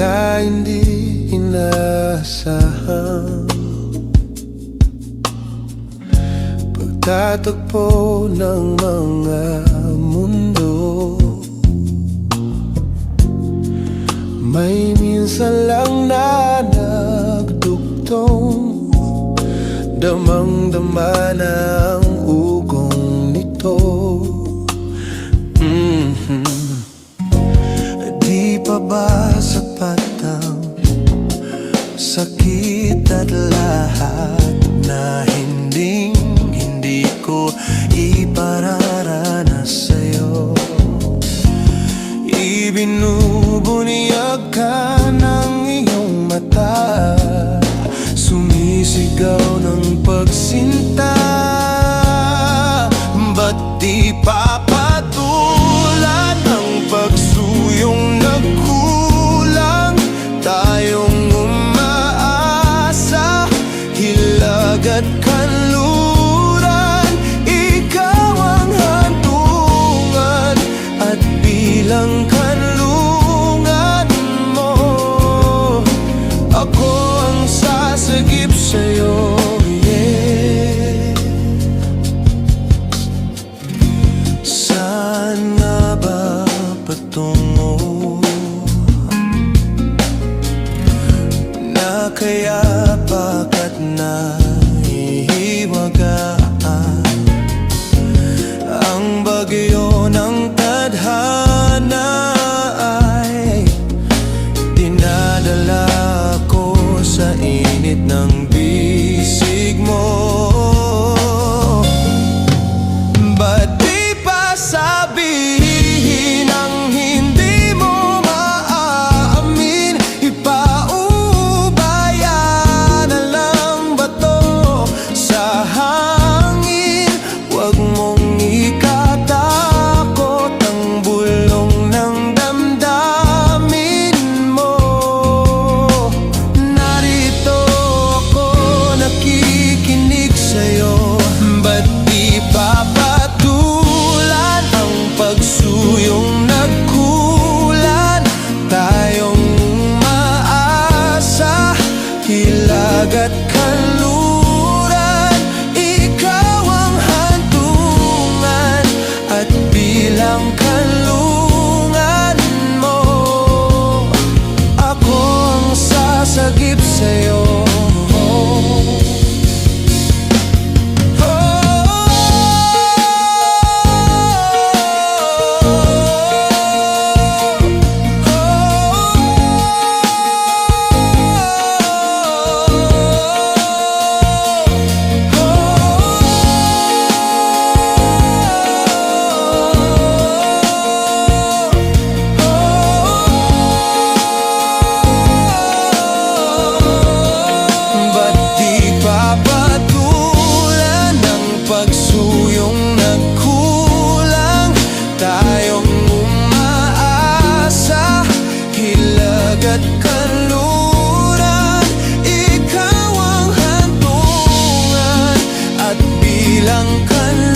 tila hindi inaasahan. Pagtatagpo ng mga mundo, may minsan lang na nagdugtong, damang-dama na ang ugong nito. Di pa ba sapat ang sakit at lahat na hindi ko ipararanas sa'yo? Ibinubunyag ka ng iyong mata, sumisigaw ng pagsinta. Ba't di papatulan ang pagsuyong nagkulang? Tayong umaasa, hilag at kanluran. Ikaw ang hantungan at bilang kanlungan mo. Ako ang sasagip sa'yo, yeah. Saan nga ba patungo? Na kaya bakit nahihiwagaan ang bagyo ng tadhana ay dinadala ko sa init ng bisig mo. Ba't di pa sabihin ang hindi mo maaamin? Ipaubaya na lang ba to sa hangin? Huwag mong ikatakot ang bulong ng damdamin mo. Narito ako nakikinig sa'yo. Ba't di papatulan ang pagsuyong nagkulan? Tayong umaasa, hilag at kanluran. Ikaw ang hantungan at bilang kanlungan mo. Ako ang sasagip sa'yo. Pagsuyong nagkulang, tayong umaasa, hilag at kanluran. Ikaw ang hantungan at bilang kanluran.